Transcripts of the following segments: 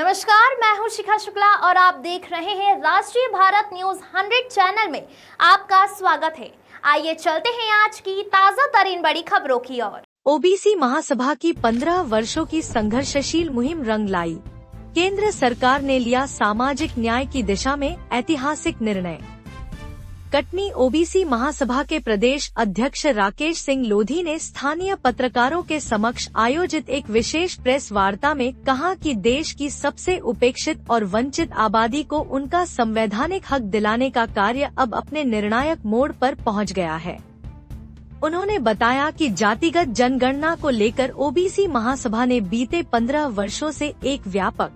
नमस्कार, मैं हूं शिखा शुक्ला और आप देख रहे हैं राष्ट्रीय भारत न्यूज 100 चैनल में आपका स्वागत है। आइए चलते हैं आज की ताजा तरीन बड़ी खबरों की ओर। ओबीसी महासभा की 15 वर्षों की संघर्षशील मुहिम रंग लाई। केंद्र सरकार ने लिया सामाजिक न्याय की दिशा में ऐतिहासिक निर्णय। कटनी ओबीसी महासभा के प्रदेश अध्यक्ष राकेश सिंह लोधी ने स्थानीय पत्रकारों के समक्ष आयोजित एक विशेष प्रेस वार्ता में कहा कि देश की सबसे उपेक्षित और वंचित आबादी को उनका संवैधानिक हक दिलाने का कार्य अब अपने निर्णायक मोड़ पर पहुंच गया है। उन्होंने बताया कि जातिगत जनगणना को लेकर ओबीसी महासभा ने बीते 15 वर्षों से एक व्यापक,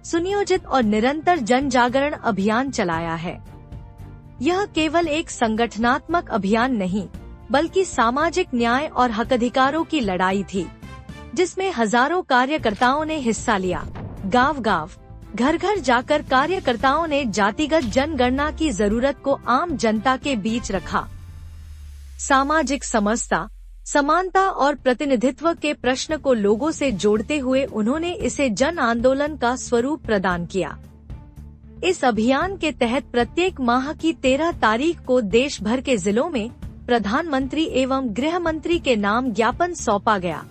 सुनियोजित और निरंतर जन जागरण अभियान चलाया है। यह केवल एक संगठनात्मक अभियान नहीं, बल्कि सामाजिक न्याय और हकधिकारों की लड़ाई थी, जिसमें हजारों कार्यकर्ताओं ने हिस्सा लिया। गांव-गांव, घर-घर जाकर कार्यकर्ताओं ने जातिगत जनगणना की जरूरत को आम जनता के बीच रखा। सामाजिक समरसता, समानता और प्रतिनिधित्व के प्रश्न को लोगों से जोड़ते हुए उन्होंने इसे जन आंदोलन का स्वरूप प्रदान किया। इस अभियान के तहत प्रत्येक माह की 13 तारीख को देश भर के जिलों में प्रधानमंत्री एवं गृह मंत्री के नाम ज्ञापन सौंपा गया,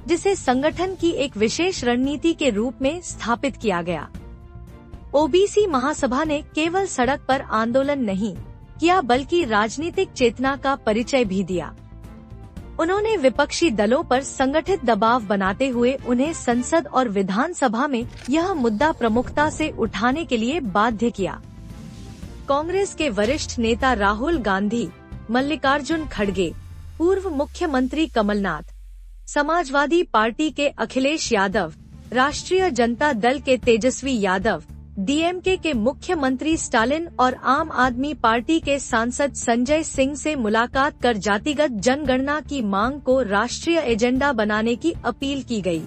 जिसे संगठन की एक विशेष रणनीति के रूप में स्थापित किया गया। ओबीसी महासभा ने केवल सड़क पर आंदोलन नहीं किया, बल्कि राजनीतिक चेतना का परिचय भी दिया। उन्होंने विपक्षी दलों पर संगठित दबाव बनाते हुए उन्हें संसद और विधानसभा में यह मुद्दा प्रमुखता से उठाने के लिए बाध्य किया। कांग्रेस के वरिष्ठ नेता राहुल गांधी, मल्लिकार्जुन खड़गे, पूर्व मुख्यमंत्री कमलनाथ, समाजवादी पार्टी के अखिलेश यादव, राष्ट्रीय जनता दल के तेजस्वी यादव, डीएमके के मुख्यमंत्री स्टालिन और आम आदमी पार्टी के सांसद संजय सिंह से मुलाकात कर जातिगत जनगणना की मांग को राष्ट्रीय एजेंडा बनाने की अपील की गई।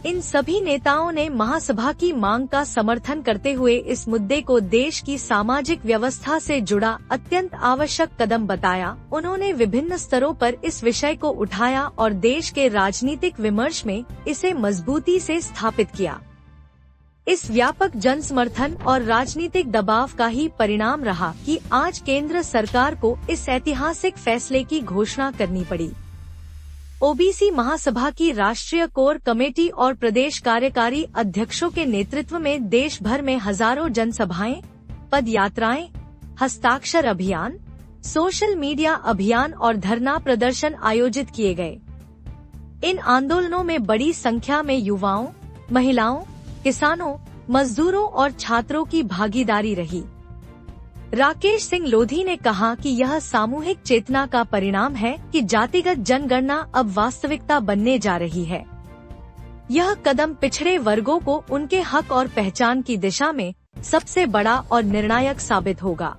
इन सभी नेताओं ने महासभा की मांग का समर्थन करते हुए इस मुद्दे को देश की सामाजिक व्यवस्था से जुड़ा अत्यंत आवश्यक कदम बताया। उन्होंने विभिन्न स्तरों पर इस विषय को उठाया और देश के राजनीतिक विमर्श में इसे मजबूती से स्थापित किया। इस व्यापक जन समर्थन और राजनीतिक दबाव का ही परिणाम रहा कि आज केंद्र सरकार को इस ऐतिहासिक फैसले की घोषणा करनी पड़ी। ओबीसी महासभा की राष्ट्रीय कोर कमेटी और प्रदेश कार्यकारी अध्यक्षों के नेतृत्व में देश भर में हजारों जनसभाएं, पदयात्राएं, हस्ताक्षर अभियान, सोशल मीडिया अभियान और धरना प्रदर्शन आयोजित किए गए। इन आंदोलनों में बड़ी संख्या में युवाओं, महिलाओं, किसानों, मजदूरों और छात्रों की भागीदारी रही। राकेश सिंह लोधी ने कहा कि यह सामूहिक चेतना का परिणाम है कि जातिगत जनगणना अब वास्तविकता बनने जा रही है। यह कदम पिछड़े वर्गों को उनके हक और पहचान की दिशा में सबसे बड़ा और निर्णायक साबित होगा।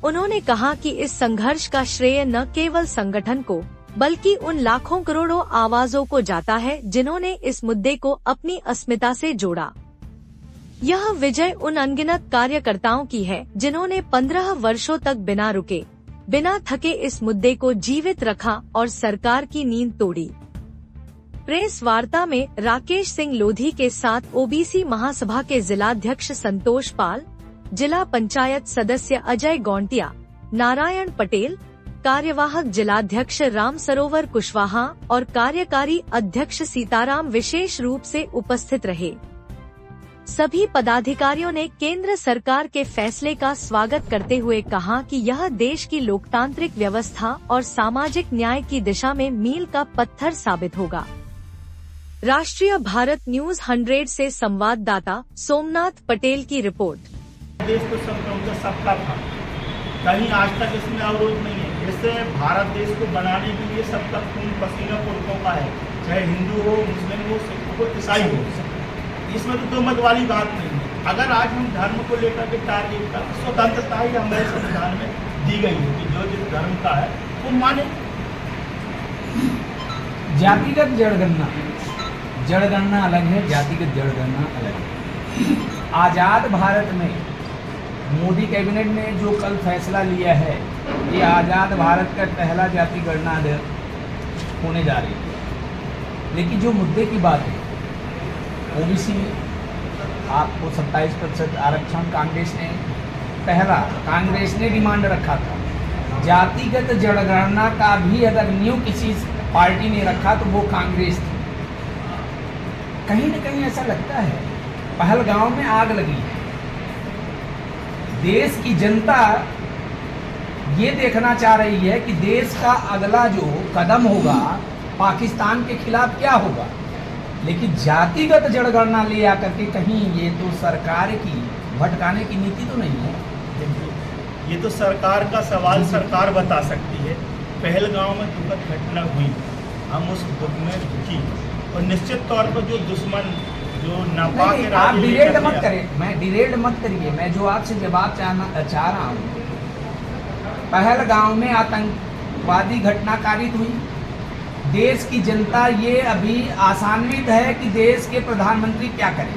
उन्होंने कहा कि इस संघर्ष का श्रेय न केवल संगठन को, बल्कि उन लाखों करोड़ों आवाजों को जाता है जिन्होंने इस मुद्दे को अपनी अस्मिता से जोड़ा। यह विजय उन अनगिनत कार्यकर्ताओं की है जिन्होंने 15 वर्षों तक बिना रुके, बिना थके इस मुद्दे को जीवित रखा और सरकार की नींद तोड़ी। प्रेस वार्ता में राकेश सिंह लोधी के साथ ओबीसी महासभा के जिलाध्यक्ष संतोष पाल, जिला पंचायत सदस्य अजय गौंटिया, नारायण पटेल, कार्यवाहक जिलाध्यक्ष राम सरोवर कुशवाहा और कार्यकारी अध्यक्ष सीताराम विशेष रूप से उपस्थित रहे। सभी पदाधिकारियों ने केंद्र सरकार के फैसले का स्वागत करते हुए कहा कि यह देश की लोकतांत्रिक व्यवस्था और सामाजिक न्याय की दिशा में मील का पत्थर साबित होगा। राष्ट्रीय भारत न्यूज 100 से संवाददाता सोमनाथ पटेल की रिपोर्ट। देश को सबका था, कहीं आज तक इसमें अवरोध नहीं है। इससे भारत देश को बनाने के लिए सबका खून पसीना पुरखों का है, चाहे हिंदू हो, मुस्लिम हो, सिख हो, ईसाई हो। इसमें तो दो मत वाली बात नहीं है। अगर आज हम धर्म को लेकर के टारगेट का स्वतंत्रता ही हमारे संविधान में दी गई है कि जो जिस धर्म का है वो माने। जातिगत जनगणना अलग है, जातिगत जनगणना अलग है। आजाद भारत में मोदी कैबिनेट ने जो कल फैसला लिया है, ये आजाद भारत का पहला जाति गणना होने जा रही है। लेकिन जो मुद्दे की बात है, ओबीसी आपको 27% आरक्षण कांग्रेस ने डिमांड रखा था। जातिगत जनगणना का भी अगर नींव किसी पार्टी ने रखा तो वो कांग्रेस थी। कहीं न कहीं ऐसा लगता है पहलगांव में आग लगी है। देश की जनता ये देखना चाह रही है कि देश का अगला जो कदम होगा पाकिस्तान के खिलाफ क्या होगा, लेकिन जातिगत जनगणना ले आकर के कहीं ये तो सरकार की भटकाने की नीति तो नहीं है। ये तो सरकार का सवाल सरकार बता सकती है। पहलगांव में दुखद घटना हुई, हम उस दुख में दुखी, और निश्चित तौर पर जो दुश्मन जो नापाक नहीं, आप डिरेल्ड मत करें, मैं डिरेल्ड मत करिए, मैं जो आपसे जवाब चाह रहा हूँ। पहलगांव में आतंकवादी घटना कारित हुई, देश की जनता ये अभी आशान्वित है कि देश के प्रधानमंत्री क्या करें,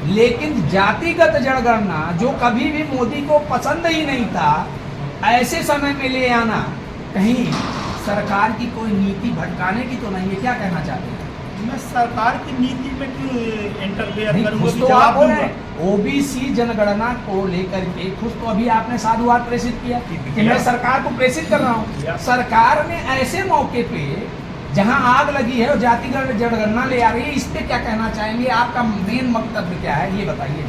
लेकिन जातिगत जनगणना जो कभी भी मोदी को पसंद ही नहीं था, ऐसे समय में ले आना कहीं सरकार की कोई नीति भटकाने की तो नहीं है। क्या कहना चाहते हैं? मैं सरकार की नीति में क्यों इंटरफेयर नहीं, करूंगा? खुद तो आप बोल रहे हैं ओबीसी जनगणना को लेकर के, खुद तो अभी आपने साधुवाद प्रेषित किया कि मैं सरकार को प्रेषित कर रहा हूँ। सरकार ने ऐसे मौके पे जहां आग लगी है और जातिगत जनगणना ले आ रही है, इस पे क्या कहना चाहेंगे? आपका मेन वक्तव्य क्या है ये बताइए।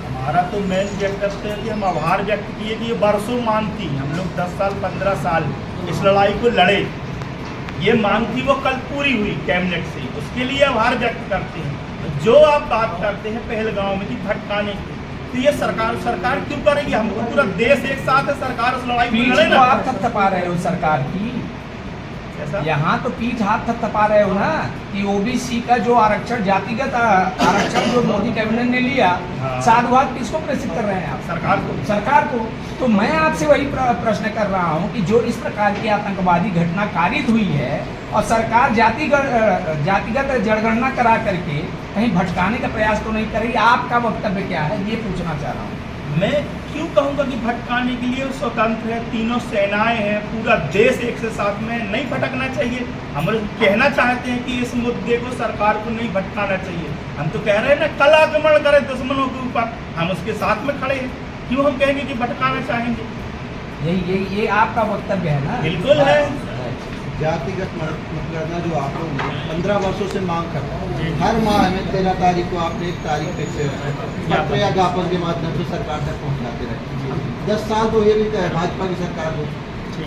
हमारा तो मेन वक्तव्य है कि हम आभार व्यक्त किए कि ये बरसों मांग थी, हम लोग 10 साल 15 साल इस लड़ाई को लड़े, ये मांग थी वो कल पूरी हुई कैबिनेट से, उसके लिए आभार व्यक्त करते हैं। जो आप बात करते हैं पहलगांव में कि भटकाने की, तो ये सरकार क्यों करेगी? हमको पूरा देश एक साथ है, सरकार उस लड़ाई में लड़े ना। आप थपथपा रहे हो सरकार की, यहाँ तो पीठ हाथ थपथपा रहे हो ना कि ओबीसी का जो आरक्षण, जातिगत आरक्षण जो मोदी कैबिनेट ने लिया, साधुवाद किसको प्रेषित कर रहे हैं आप? सरकार को। तो मैं आपसे वही प्रश्न कर रहा हूँ कि जो इस प्रकार की आतंकवादी घटना कारित हुई है और सरकार जातिगत जनगणना करा करके कहीं भटकाने का प्रयास तो नहीं करेगी, आपका वक्तव्य क्या है ये पूछना चाह रहा हूँ। मैं क्यों कहूँगा कि भटकाने के लिए स्वतंत्र है, तीनों सेनाएं हैं, पूरा देश एक से साथ में, नहीं भटकना चाहिए। हम लोग कहना चाहते हैं कि इस मुद्दे को सरकार को नहीं भटकाना चाहिए। हम तो कह रहे हैं ना, कल आक्रमण करे दुश्मनों के ऊपर, हम उसके साथ में खड़े हैं, क्यों हम कहेंगे कि भटकाना चाहेंगे? ये आपका वक्तव्य है ना? बिल्कुल है। जातिगत मतगणना जो आप लोग 15 वर्षों से मांग कर रहे हैं, हर माह में 13 तारीख को आपने एक तारीख फिक्स पत्र या ज्ञापन के माध्यम से सरकार तक पहुंचाते रहे। 10 साल तो ये भी भाजपा की सरकार हो,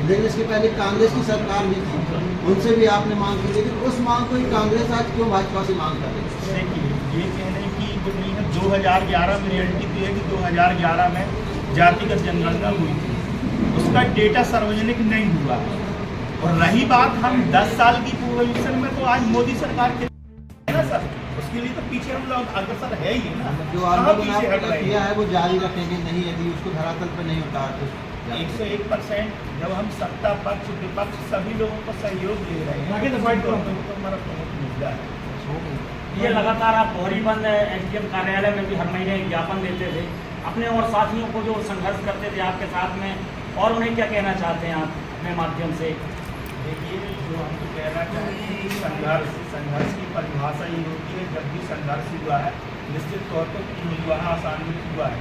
लेकिन इसके पहले कांग्रेस की सरकार भी थी, उनसे भी आपने मांग की, लेकिन उस मांग को ही कांग्रेस आज क्यों भाजपा से मांग कर रही है? देखिए, ये कहने की जो नहीं है, 2011 में रियलिटी तो है कि 2011 में जातिगत जनगणना हुई थी, उसका डेटा सार्वजनिक नहीं हुआ। और रही बात हम 10 साल की पोजीशन में, तो आज मोदी सरकार के है ना सर, उसके लिए तो पीछे हम लोग अग्रसर है ही ना। जो आंदोलन आपने किया है वो जारी रखेंगे, नहीं यदि उसको धरातल पर नहीं उतारते? 101% जब हम सत्ता पक्ष विपक्ष सभी लोगों का सहयोग ले रहे हैं, तो हमारा प्रमुख मुद्दा है। ये लगातार आप गौरीबंद एसडीएम कार्यालय में भी हर महीने ज्ञापन देते थे अपने और साथियों को जो संघर्ष करते थे आपके साथ में, और उन्हें क्या कहना चाहते हैं आप अपने माध्यम से? देखिए, जो हम तो कहना चाहते हैं कि संघर्ष की परिभाषा ये होती है, जब भी संघर्ष हुआ है निश्चित तौर पर हुआ है, आसानी हुआ है।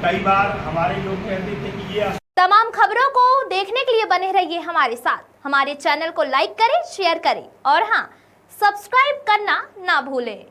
कई बार हमारे लोग कहते थे कि ये तमाम खबरों को देखने के लिए बने रहिए हमारे साथ। हमारे चैनल को लाइक करें, शेयर करें और हाँ, सब्सक्राइब करना ना भूलें।